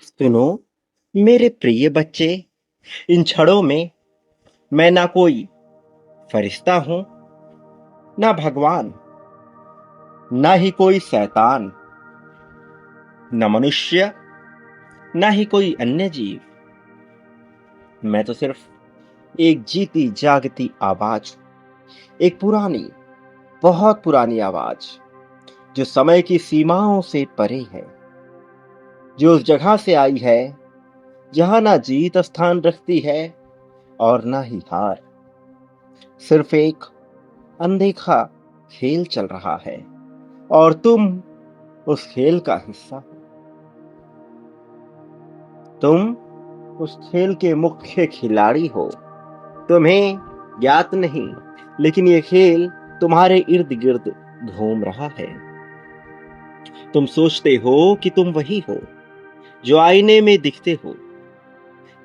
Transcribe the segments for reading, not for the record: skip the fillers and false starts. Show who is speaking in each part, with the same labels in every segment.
Speaker 1: सुनो मेरे प्रिय बच्चे। इन क्षणों में मैं ना कोई फरिश्ता हूं, ना भगवान, ना ही कोई शैतान, न मनुष्य, ना ही कोई अन्य जीव। मैं तो सिर्फ एक जीती जागती आवाज, एक पुरानी, बहुत पुरानी आवाज, जो समय की सीमाओं से परे है, जो उस जगह से आई है जहां ना जीत स्थान रखती है और ना ही हार। सिर्फ एक अनदेखा खेल चल रहा है और तुम उस खेल का हिस्सा हो। तुम उस खेल के मुख्य खिलाड़ी हो। तुम्हें ज्ञात नहीं, लेकिन ये खेल तुम्हारे इर्द गिर्द घूम रहा है। तुम सोचते हो कि तुम वही हो जो आईने में दिखते हो,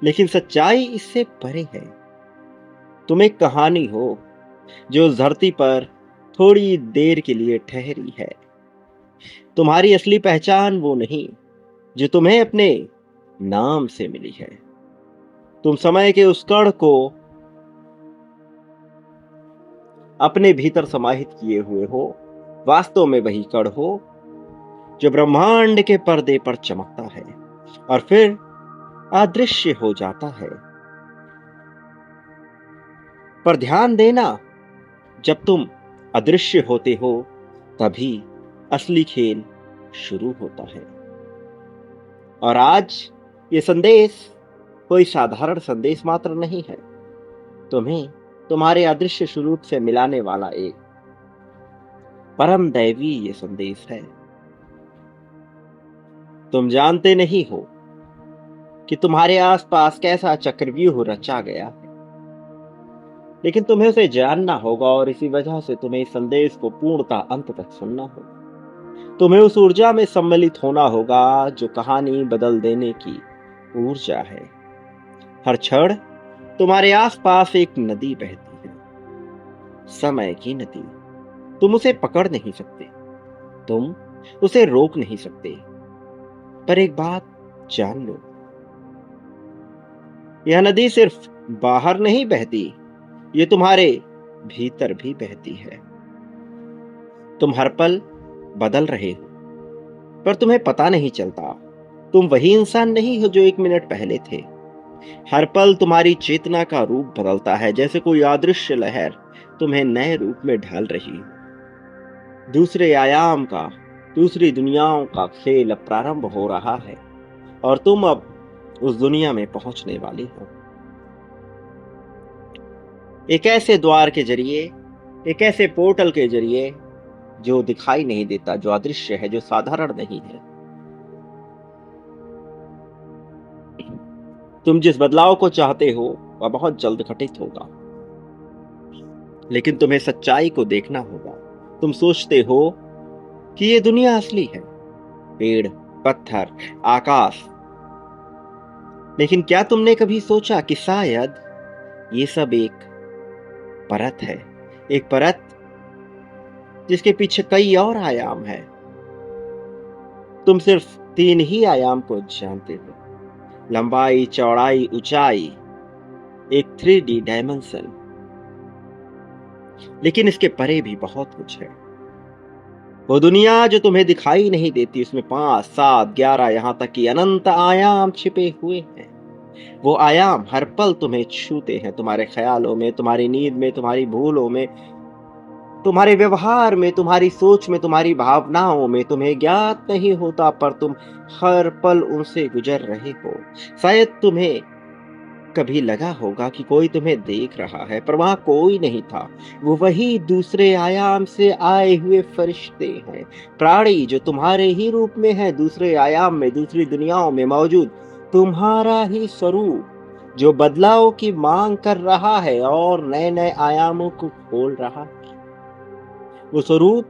Speaker 1: लेकिन सच्चाई इससे परे है। तुम एक कहानी हो जो उस धरती पर थोड़ी देर के लिए ठहरी है। तुम्हारी असली पहचान वो नहीं जो तुम्हें अपने नाम से मिली है। तुम समय के उस कण को अपने भीतर समाहित किए हुए हो। वास्तव में वही कण हो जो ब्रह्मांड के पर्दे पर चमकता है और फिर अदृश्य हो जाता है। पर ध्यान देना, जब तुम अदृश्य होते हो तभी असली खेल शुरू होता है। और आज ये संदेश कोई साधारण संदेश मात्र नहीं है। तुम्हें तुम्हारे अदृश्य स्वरूप से मिलाने वाला एक परम दैवी ये संदेश है। तुम जानते नहीं हो कि तुम्हारे आसपास कैसा चक्रव्यूह रचा गया है, लेकिन तुम्हें उसे जानना होगा और इसी वजह से तुम्हें इस संदेश को पूर्णतः अंत तक सुनना होगा। तुम्हें उस ऊर्जा में सम्मिलित होना होगा जो कहानी बदल देने की ऊर्जा है। हर क्षण तुम्हारे आसपास एक नदी बहती है, समय की नदी। तुम उसे पकड़ नहीं सकते, तुम उसे रोक नहीं सकते, पर एक बात जान लो, यह नदी सिर्फ बाहर नहीं बहती, ये तुम्हारे भीतर भी बहती है। तुम हर पल बदल रहे हो, पर तुम्हें पता नहीं चलता। तुम वही इंसान नहीं हो जो एक मिनट पहले थे। हर पल तुम्हारी चेतना का रूप बदलता है, जैसे कोई अदृश्य लहर तुम्हें नए रूप में ढाल रही हो। दूसरे आयाम का, दूसरी दुनियाओं का खेल अब प्रारंभ हो रहा है और तुम अब उस दुनिया में पहुंचने वाली हो। एक ऐसे द्वार के जरिए, एक ऐसे पोर्टल के जरिए जो दिखाई नहीं देता, जो अदृश्य है, जो साधारण नहीं है। तुम जिस बदलाव को चाहते हो वह बहुत जल्द घटित होगा, लेकिन तुम्हें सच्चाई को देखना होगा। तुम सोचते हो कि ये दुनिया असली है, पेड़, पत्थर, आकाश, लेकिन क्या तुमने कभी सोचा कि शायद ये सब एक परत है, एक परत जिसके पीछे कई और आयाम है। तुम सिर्फ तीन ही आयाम को जानते हो, लंबाई, चौड़ाई, ऊंचाई, एक 3D डायमेंशन। लेकिन इसके परे भी बहुत कुछ है। वो दुनिया जो तुम्हें दिखाई नहीं देती, उसमें 5, 7, 11, यहां तक कि अनंत आयाम छिपे हुए हैं। वो आयाम हर पल तुम्हें छूते हैं, तुम्हारे ख्यालों में, तुम्हारी नींद में, तुम्हारी भूलों में, तुम्हारे व्यवहार में, तुम्हारी सोच में, तुम्हारी भावनाओं में। तुम्हें ज्ञात नहीं होता, पर तुम हर पल उनसे गुजर रहे हो। शायद तुम्हें कभी लगा होगा कि कोई तुम्हें देख रहा है, पर वहां कोई नहीं था। वो वही दूसरे आयाम से आए हुए फरिश्ते हैं, प्राणी जो तुम्हारे ही रूप में है, दूसरे आयाम में, दूसरी दुनियाओं में मौजूद तुम्हारा ही स्वरूप, जो बदलाव की मांग कर रहा है और नए नए आयामों को खोल रहा है। वो स्वरूप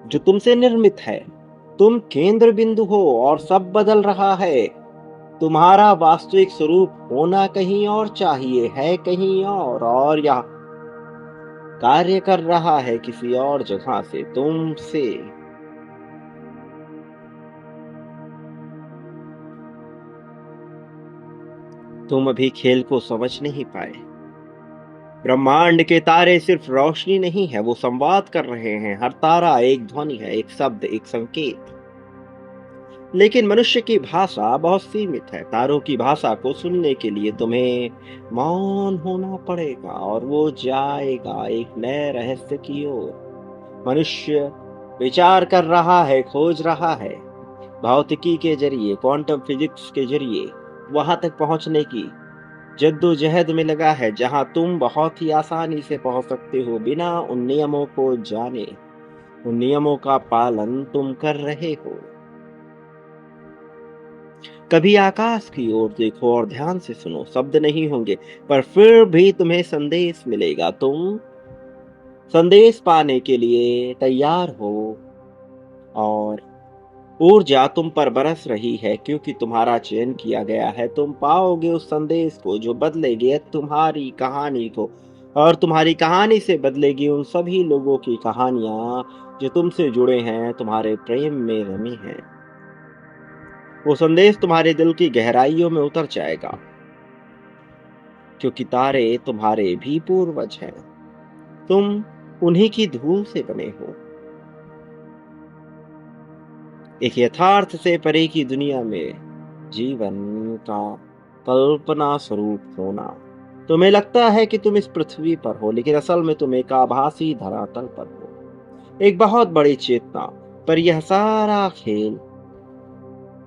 Speaker 1: जो तुमसे निर्मित है। तुम केंद्र बिंदु हो और सब बदल रहा है। तुम्हारा वास्तविक स्वरूप होना कहीं और चाहिए, है कहीं और यह कार्य कर रहा है किसी और जगह से, तुमसे। तुम अभी खेल को समझ नहीं पाए। ब्रह्मांड के तारे सिर्फ रोशनी नहीं है, वो संवाद कर रहे हैं। हर तारा एक ध्वनि है, एक शब्द, एक संकेत। लेकिन मनुष्य की भाषा बहुत सीमित है। तारों की भाषा को सुनने के लिए तुम्हें मौन होना पड़ेगा और वो जाएगा एक नए रहस्य की ओर। मनुष्य विचार कर रहा है, खोज रहा है, भौतिकी के जरिए, क्वांटम फिजिक्स के जरिए वहां तक पहुंचने की जद्दोजहद में लगा है, जहां तुम बहुत ही आसानी से पहुंच सकते हो बिना उन नियमों को जाने। उन नियमों का पालन तुम कर रहे हो। कभी आकाश की ओर देखो और ध्यान से सुनो। शब्द नहीं होंगे, पर फिर भी तुम्हें संदेश मिलेगा। तुम संदेश पाने के लिए तैयार हो और ऊर्जा तुम पर बरस रही है, क्योंकि तुम्हारा चयन किया गया है। तुम पाओगे उस संदेश को जो बदलेगी तुम्हारी कहानी को, और तुम्हारी कहानी से बदलेगी उन सभी लोगों की कहानियां जो तुमसे जुड़े हैं, तुम्हारे प्रेम में रमे हैं। वो संदेश तुम्हारे दिल की गहराइयों में उतर जाएगा, क्योंकि तारे तुम्हारे भी पूर्वज हैं। तुम उन्हीं की धूल से बने हो। एक यथार्थ से परे की दुनिया में जीवन का कल्पना स्वरूप होना। तुम्हें लगता है कि तुम इस पृथ्वी पर हो, लेकिन असल में तुम एक आभासी धरातल पर हो, एक बहुत बड़ी चेतना पर। यह सारा खेल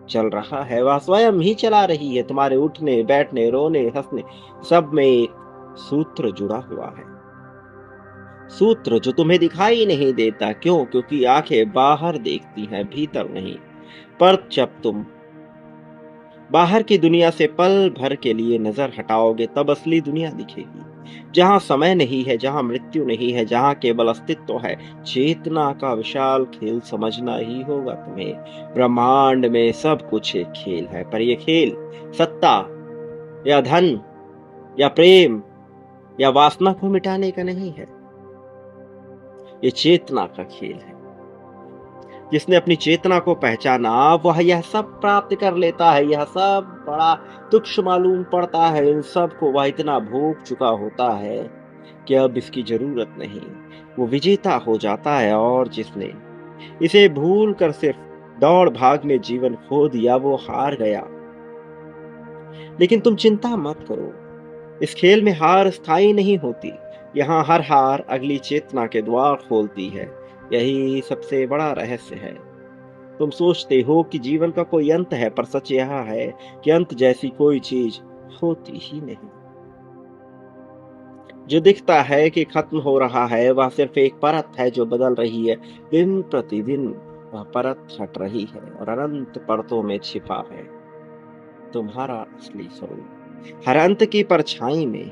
Speaker 1: चल रहा है, वह स्वयं ही चला रही है। तुम्हारे उठने, बैठने, रोने, हंसने, सब में एक सूत्र जुड़ा हुआ है। सूत्र जो तुम्हें दिखाई नहीं देता। क्यों? क्योंकि आंखें बाहर देखती हैं, भीतर नहीं। पर जब तुम बाहर की दुनिया से पल भर के लिए नजर हटाओगे, तब असली दुनिया दिखेगी, जहां समय नहीं है, जहां मृत्यु नहीं है, जहां केवल अस्तित्व है। चेतना का विशाल खेल समझना ही होगा तुम्हें। ब्रह्मांड में सब कुछ एक खेल है, पर यह खेल सत्ता या धन या प्रेम या वासना को मिटाने का नहीं है। ये चेतना का खेल है। जिसने अपनी चेतना को पहचाना, वह यह सब प्राप्त कर लेता है। यह सब बड़ा तुच्छ मालूम पड़ता है। इन सब को वह इतना भोग चुका होता है कि अब इसकी जरूरत नहीं। वो विजेता हो जाता है, और जिसने इसे भूल कर सिर्फ दौड़ भाग में जीवन खो दिया, वो हार गया। लेकिन तुम चिंता मत करो। इस खेल में हार स्थायी नहीं होती। यहाँ हर हार अगली चेतना के द्वार खोलती है। यही सबसे बड़ा रहस्य है। तुम सोचते हो कि जीवन का कोई अंत है, पर सच यह है कि अंत जैसी कोई चीज होती ही नहीं। जो दिखता है कि खत्म हो रहा है, वह सिर्फ एक परत है जो बदल रही है। दिन प्रतिदिन वह परत हट रही है और अनंत परतों में छिपा है तुम्हारा असली स्वरूप। हर अंत की परछाई में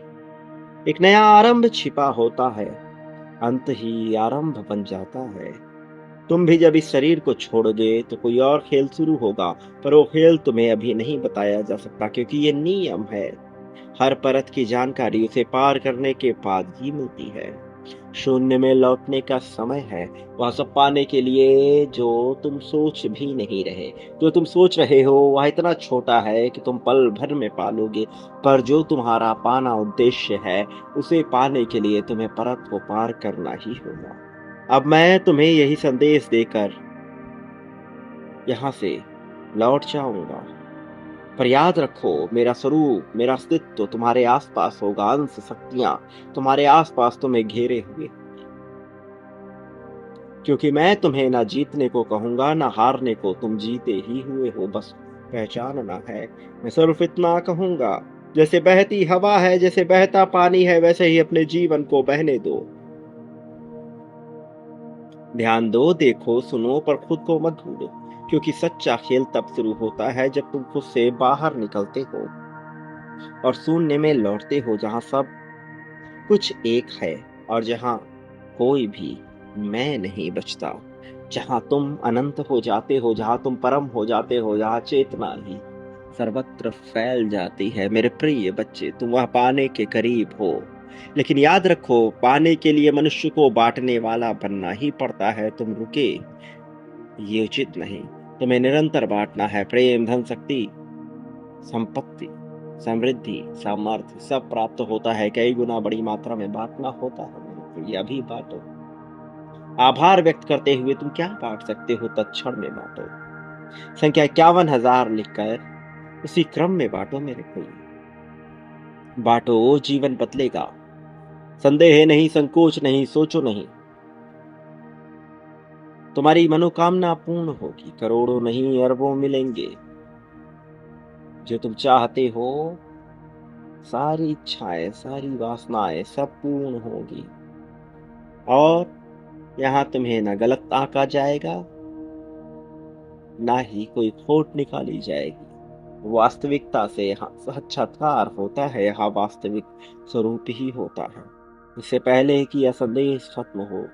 Speaker 1: एक नया आरंभ छिपा होता है। अंत ही आरंभ बन जाता है। तुम भी जब इस शरीर को छोड़ोगे तो कोई और खेल शुरू होगा, पर वो खेल तुम्हें अभी नहीं बताया जा सकता, क्योंकि ये नियम है। हर परत की जानकारी उसे पार करने के बाद ही मिलती है। शून्य में लौटने का समय है, वह सब पाने के लिए जो तुम सोच भी नहीं रहे। जो तुम सोच रहे हो वह इतना छोटा है कि तुम पल भर में पालोगे, पर जो तुम्हारा पाना उद्देश्य है, उसे पाने के लिए तुम्हें परत को पार करना ही होगा। अब मैं तुम्हें यही संदेश देकर यहाँ से लौट जाऊंगा, पर याद रखो, मेरा स्वरूप, मेरा अस्तित्व तुम्हारे आसपास होगा। अंश शक्तियां तुम्हारे आसपास तुम्हें घेरे हुए, क्योंकि मैं तुम्हें ना जीतने को कहूंगा ना हारने को। तुम जीते ही हुए हो, बस पहचानना है। मैं सिर्फ इतना कहूंगा, जैसे बहती हवा है, जैसे बहता पानी है, वैसे ही अपने जीवन को बहने दो। ध्यान दो, देखो, सुनो, पर खुद को मत भूलो, क्योंकि सच्चा खेल तब शुरू होता है जब तुम खुद से बाहर निकलते हो और शून्य में लौटते हो, जहां सब कुछ एक है और जहां कोई भी मैं नहीं बचता। जहां तुम अनंत हो जाते हो, जहां तुम परम हो जाते हो, जहां चेतना ही सर्वत्र फैल जाती है। मेरे प्रिय बच्चे, तुम वह पाने के करीब हो, लेकिन याद रखो, पाने के लिए मनुष्य को बांटने वाला बनना ही पड़ता है। तुम रुके, ये उचित नहीं। तुम्हें निरंतर बांटना है, प्रेम, धन, शक्ति, संपत्ति। समृद्धि, सामर्थ्य सब प्राप्त होता है, कई गुना बड़ी मात्रा में बाँटना होता है मेरे को, ये अभी बाँटो। आभार व्यक्त करते हुए तुम क्या बाँट सकते हो तत्क्षण में बाँटो। संख्या 51,000 लिखकर उसी क्रम में बाँटो मेरे को ये। बाँटो जीवन बदलेगा, संदेह नहीं, संकोच नहीं, सोचो नहीं। तुम्हारी मनोकामना पूर्ण होगी, करोड़ों नहीं अरबों मिलेंगे। जो तुम चाहते हो, सारी इच्छाएँ, सारी वासनाएँ सब पूर्ण होगी और यहाँ तुम्हें ना गलत आँका जाएगा, ना ही कोई खोट निकाली जाएगी। वास्तविकता से यहाँ साक्षात्कार होता है, यहाँ वास्तविक स्वरूप ही होता है। इससे पहले कि यह संदेश खत्म हो,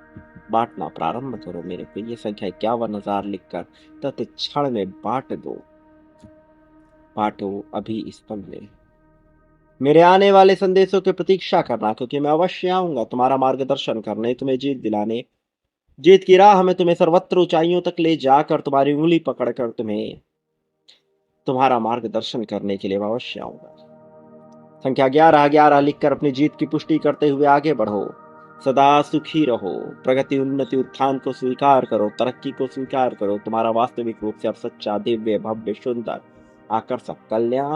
Speaker 1: बाँटना प्रारंभ करो मेरे को ये संख्या 51,000 लिखकर तत्क्षण में बाँट दो। बाँटो अभी इस पल में। मेरे आने वाले संदेशों की प्रतीक्षा करना, क्योंकि मैं अवश्य आऊँगा तुम्हारा मार्गदर्शन करने, तुम्हें जीत दिलाने। जीत की राह में तुम्हें सर्वत्र ऊँचाइयों तक ले जाकर तुम्हारी उँगली पकड़कर तुम्हें तुम्हारा मार्गदर्शन करने के लिए मैं अवश्य आऊँगा। संख्या 11,11 लिखकर अपनी जीत की पुष्टि करते हुए आगे बढ़ो। सदा सुखी रहो, प्रगति, उन्नति, उत्थान को स्वीकार करो, तरक्की को स्वीकार करो। तुम्हारा वास्तविक रूप से अब सच्चा, दिव्य, भव्य, सुंदर, आकर्षक कल्याण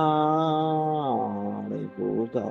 Speaker 1: होगा।